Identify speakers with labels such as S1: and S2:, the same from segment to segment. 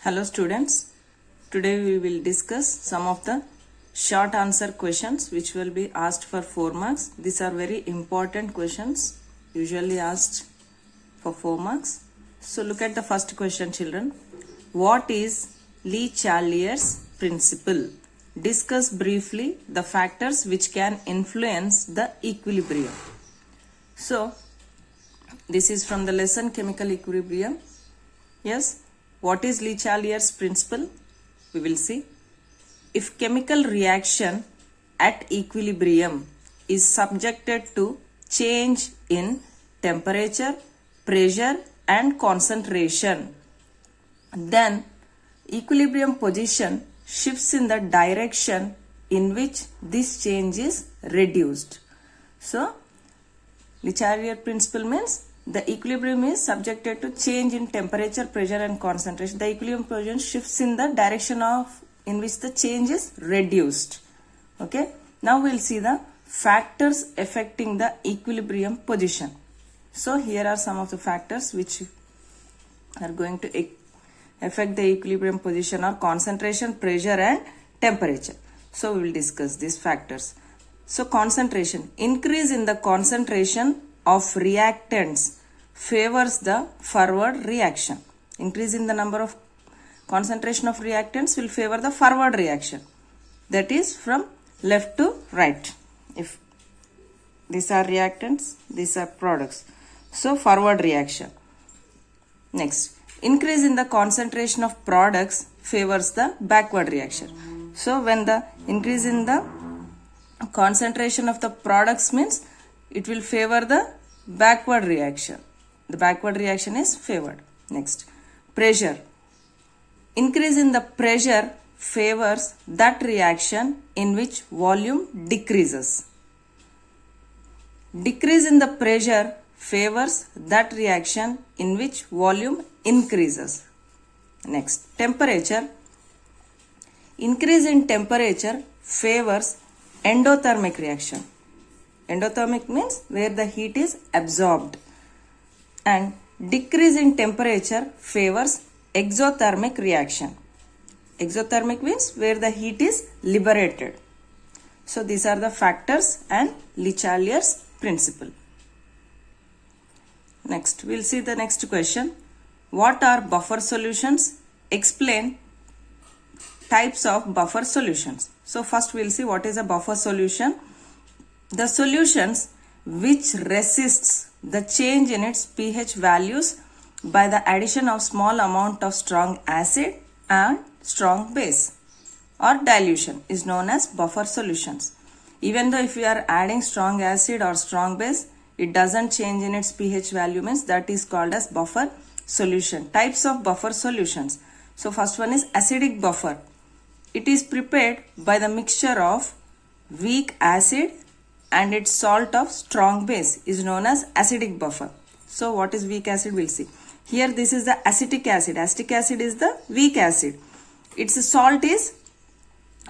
S1: Hello students, today we will discuss some of the short answer questions which will be asked for 4 marks. These are very important questions usually asked for 4 marks. So look at the first question children. What is Le Chatelier's principle? Discuss briefly the factors which can influence the equilibrium. So this is from the lesson Chemical Equilibrium. Yes. What is Le Chatelier's principle? We will see. If chemical reaction at equilibrium is subjected to change in temperature, pressure and concentration, then equilibrium position shifts in the direction in which this change is reduced. So, Le Chatelier principle means the equilibrium is subjected to change in temperature, pressure and concentration. The equilibrium position shifts in the direction in which the change is reduced. Okay. Now we'll see the factors affecting the equilibrium position. So here are some of the factors which are going to affect the equilibrium position or concentration, pressure and temperature. So we will discuss these factors. So concentration. Increase in the concentration of reactants favors the forward reaction. Increase in the number of concentration of reactants will favor the forward reaction. That is from left to right. If these are reactants, these are products. So forward reaction. Next, increase in the concentration of products favors the backward reaction. So when the increase in the concentration of the products means it will favor the backward reaction. The backward reaction is favored. Next, pressure. Increase in the pressure favors that reaction in which volume decreases. Decrease in the pressure favors that reaction in which volume increases. Next, temperature. Increase in temperature favors endothermic reaction. Endothermic means where the heat is absorbed. And decrease in temperature favors exothermic reaction. Exothermic means where the heat is liberated. So these are the factors and Le Chatelier's principle. Next, we'll see the next question. What are buffer solutions? Explain types of buffer solutions. So first we'll see what is a buffer solution. The solutions which resists the change in its pH values by the addition of small amount of strong acid and strong base or dilution is known as buffer solutions. Even though if we are adding strong acid or strong base, it doesn't change in its pH value means that is called as buffer solution. Types of buffer solutions. So first one is acidic buffer. It is prepared by the mixture of weak acid and its salt of strong base is known as acidic buffer. So what is weak acid? We'll see. Here this is the acetic acid. Acetic acid is the weak acid. Its salt is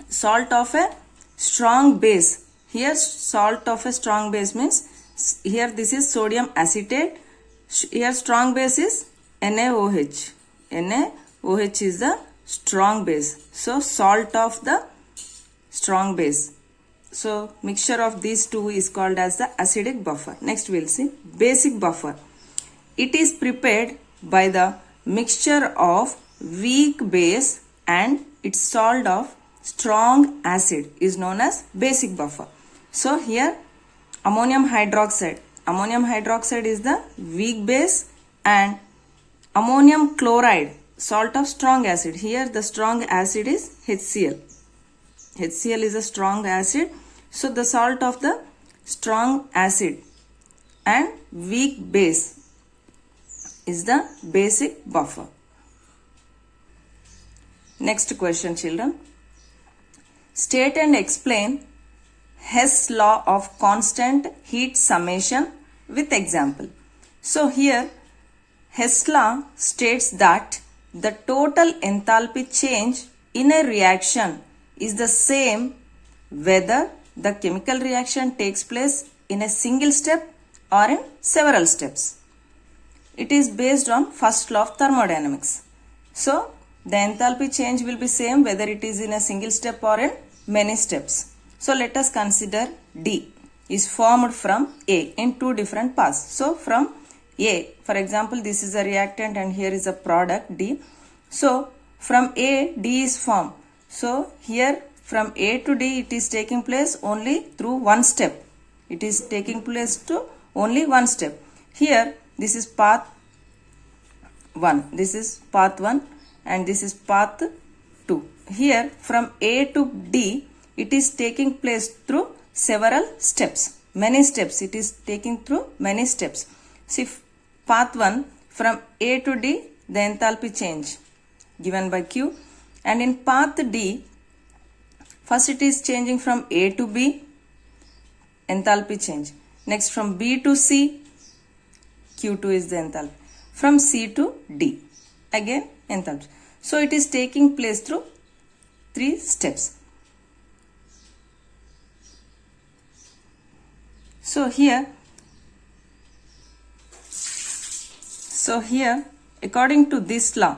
S1: salt of a strong base. Here salt of a strong base means here this is sodium acetate. Here strong base is NaOH. NaOH is the strong base. So salt of the strong base. So mixture of these two is called as the acidic buffer. Next we'll see basic buffer. It is prepared by the mixture of weak base and its salt of strong acid is known as basic buffer. So here ammonium hydroxide. Ammonium hydroxide is the weak base and ammonium chloride, salt of strong acid. Here the strong acid is HCl. HCl is a strong acid. So the salt of the strong acid and weak base is the basic buffer. Next question children. State and explain Hess law of constant heat summation with example. So here Hess law states that the total enthalpy change in a reaction is the same whether the chemical reaction takes place in a single step or in several steps. It is based on first law of thermodynamics. So the enthalpy change will be same whether it is in a single step or in many steps. So let us consider D is formed from A in two different paths. So from A, for example, this is a reactant and here is a product D. So from A, D is formed. So here from A to D, it is taking place only through one step. It is taking place to only one step. Here, this is path 1. This is path 1 and this is path 2. Here, from A to D, it is taking place through several steps. Many steps. It is taking through many steps. See, path 1, from A to D, the enthalpy change given by Q. And in path D, first it is changing from A to B, enthalpy change. Next from B to C, Q2 is the enthalpy. From C to D, again enthalpy. So it is taking place through 3 steps. So here, according to this law,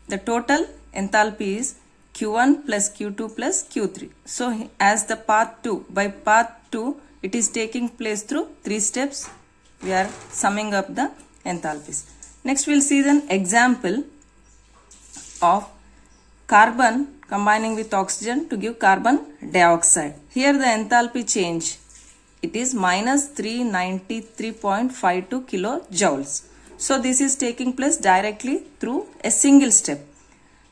S1: the total enthalpy is Q1 plus Q2 plus Q3. So as the path 2, by path 2, it is taking place through 3 steps. We are summing up the enthalpies. Next we will see an example of carbon combining with oxygen to give carbon dioxide. Here the enthalpy change, it is minus 393.52 kilojoules. So this is taking place directly through a single step.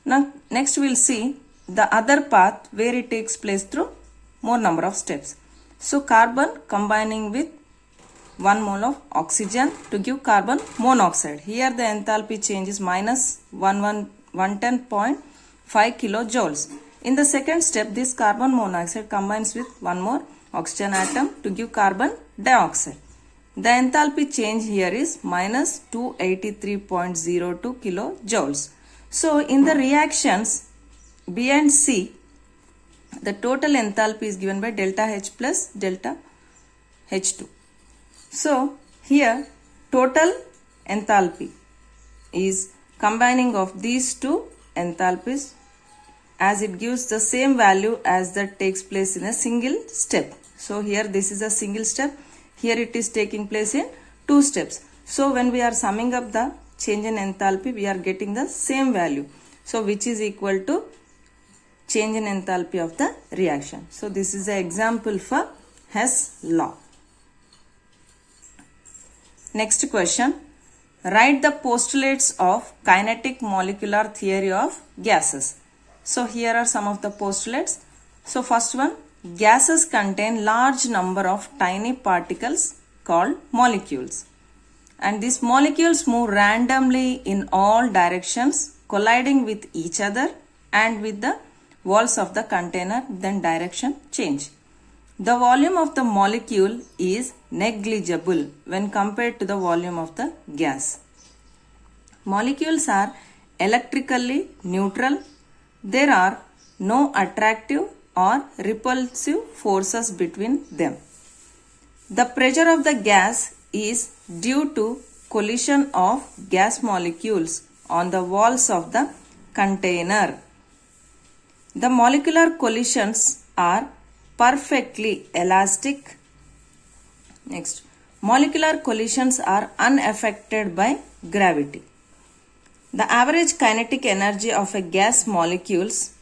S1: Now next we will see the other path where it takes place through more number of steps. So carbon combining with 1 mole of oxygen to give carbon monoxide. Here the enthalpy change is minus 110.5 kilojoules. In the second step, this carbon monoxide combines with 1 more oxygen atom to give carbon dioxide. The enthalpy change here is minus 283.02 kilojoules. So in the reactions B and C, the total enthalpy is given by delta H plus delta H2. So here total enthalpy is combining of these two enthalpies as it gives the same value as that takes place in a single step. So here this is a single step. Here it is taking place in 2 steps. So when we are summing up the change in enthalpy, we are getting the same value. So which is equal to change in enthalpy of the reaction. So this is an example for Hess law. Next question. Write the postulates of kinetic molecular theory of gases. So here are some of the postulates. So first one, gases contain large number of tiny particles called molecules. And these molecules move randomly in all directions, colliding with each other and with the walls of the container, then direction change. The volume of the molecule is negligible when compared to the volume of the gas. Molecules are electrically neutral. There are no attractive or repulsive forces between them. The pressure of the gas is due to collision of gas molecules on the walls of the container. The molecular collisions are perfectly elastic. Next, molecular collisions are unaffected by gravity. The average kinetic energy of a gas molecules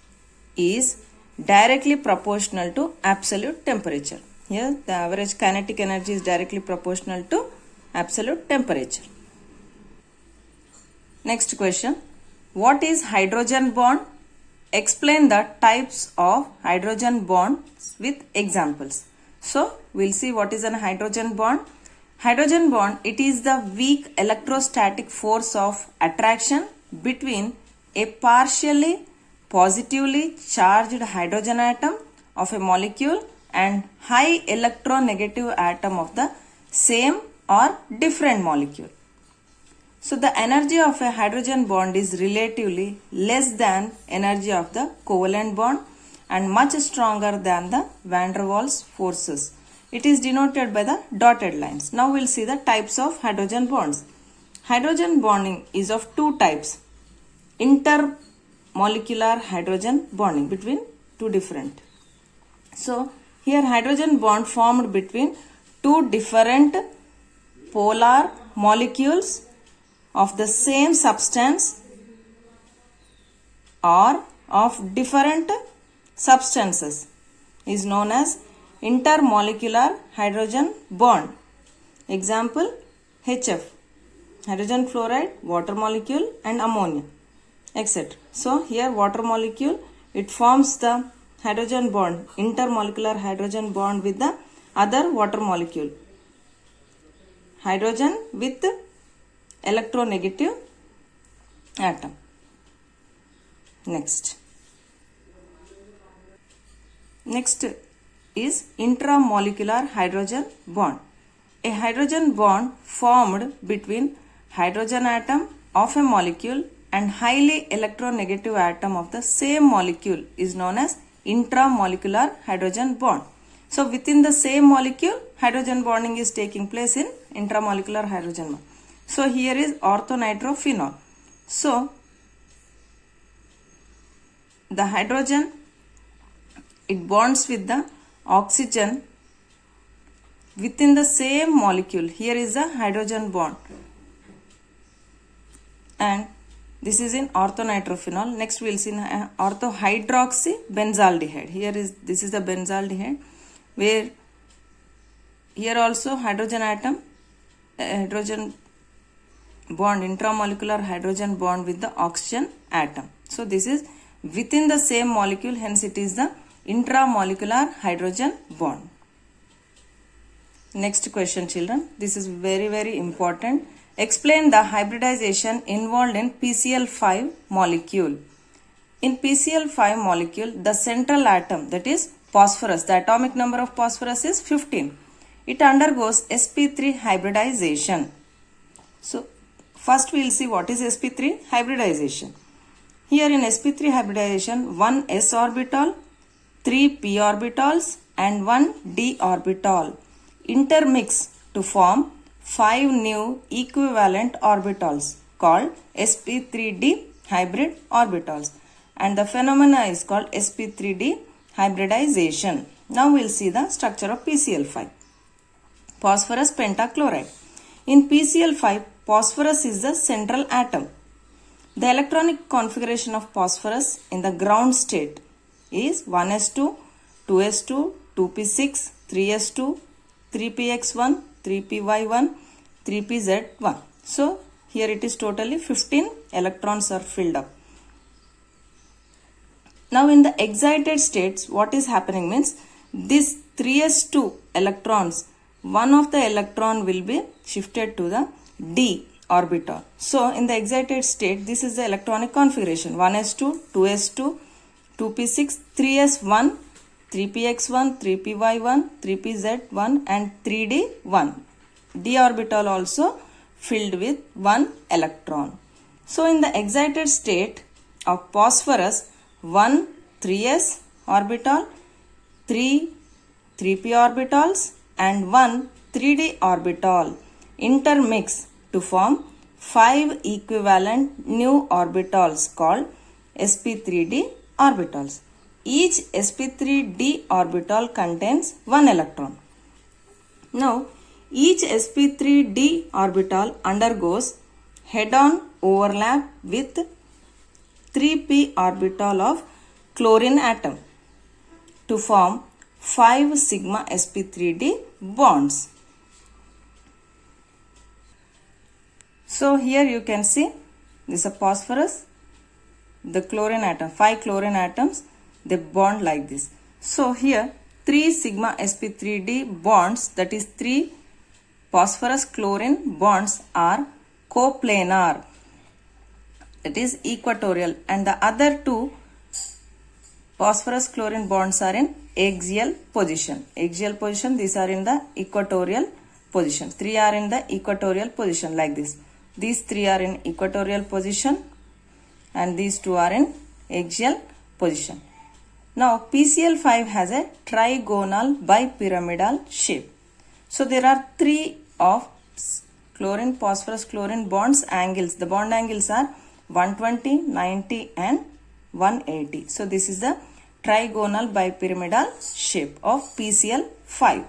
S1: is directly proportional to absolute temperature. Here the average kinetic energy is directly proportional to absolute temperature. Next question. What is hydrogen bond? Explain the types of hydrogen bonds with examples. So we'll see what is an hydrogen bond. Hydrogen bond, it is the weak electrostatic force of attraction between a partially positively charged hydrogen atom of a molecule and high electronegative atom of the same or different molecule. So the energy of a hydrogen bond is relatively less than energy of the covalent bond and much stronger than the van der Waals forces. It is denoted by the dotted lines. Now we'll see the types of hydrogen bonds. Hydrogen bonding is of 2 types. molecular hydrogen bonding between two different. So here hydrogen bond formed between two different polar molecules of the same substance or of different substances is known as intermolecular hydrogen bond. Example, HF, hydrogen fluoride, water molecule and ammonia, etc. So here water molecule, it forms the hydrogen bond, intermolecular hydrogen bond with the other water molecule. Hydrogen with electronegative atom. Next is intramolecular hydrogen bond. A hydrogen bond formed between hydrogen atom of a molecule and highly electronegative atom of the same molecule is known as intramolecular hydrogen bond. So within the same molecule, hydrogen bonding is taking place in intramolecular hydrogen bond. So here is orthonitrophenol. So the hydrogen, it bonds with the oxygen within the same molecule. Here is the hydrogen bond, and this is in orthonitrophenol. Next we will see orthohydroxybenzaldehyde. This is the benzaldehyde, where here also hydrogen atom, hydrogen bond, intramolecular hydrogen bond with the oxygen atom. So this is within the same molecule, hence it is the intramolecular hydrogen bond. Next question, children. This is very, very important. Explain the hybridization involved in PCl5 molecule. In PCl5 molecule, the central atom, that is phosphorus, the atomic number of phosphorus is 15. It undergoes sp3 hybridization. So first we will see what is sp3 hybridization. Here in sp3 hybridization, one s orbital, 3 p orbitals and 1 d orbital intermix to form 5 new equivalent orbitals called sp3d hybrid orbitals, and the phenomena is called sp3d hybridization. Now we will see the structure of PCl5. Phosphorus pentachloride. In PCl5, phosphorus is the central atom. The electronic configuration of phosphorus in the ground state is 1s2, 2s2, 2p6, 3s2, 3px1, 3py1, 3pz1. So here it is totally 15 electrons are filled up. Now in the excited states, what is happening means this 3s2 electrons, one of the electron will be shifted to the d orbital. So in the excited state, this is the electronic configuration: 1s2, 2s2, 2p6, 3s1, 3px1, 3py1, 3pz1 and 3d1. D orbital also filled with one electron. So in the excited state of phosphorus, 1 3s orbital, 3 3p orbitals and 1 3d orbital intermix to form 5 equivalent new orbitals called sp3d orbitals. Each sp3d orbital contains one electron. Now each sp3d orbital undergoes head-on overlap with 3p orbital of chlorine atom to form 5 sigma sp3d bonds. So here you can see this is a phosphorus, the chlorine atom, 5 chlorine atoms, they bond like this. So here 3 sigma sp3d bonds, that is 3 phosphorus chlorine bonds are coplanar, that is equatorial, and the other 2 phosphorus chlorine bonds are in axial position. Axial position, these are in the equatorial position. 3 are in the equatorial position like this. These 3 are in equatorial position and these 2 are in axial position. Now PCl5 has a trigonal bipyramidal shape. So there are 3 of chlorine phosphorus chlorine bonds angles. The bond angles are 120, 90 and 180. So this is the trigonal bipyramidal shape of PCl 5.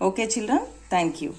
S1: Okay children, thank you.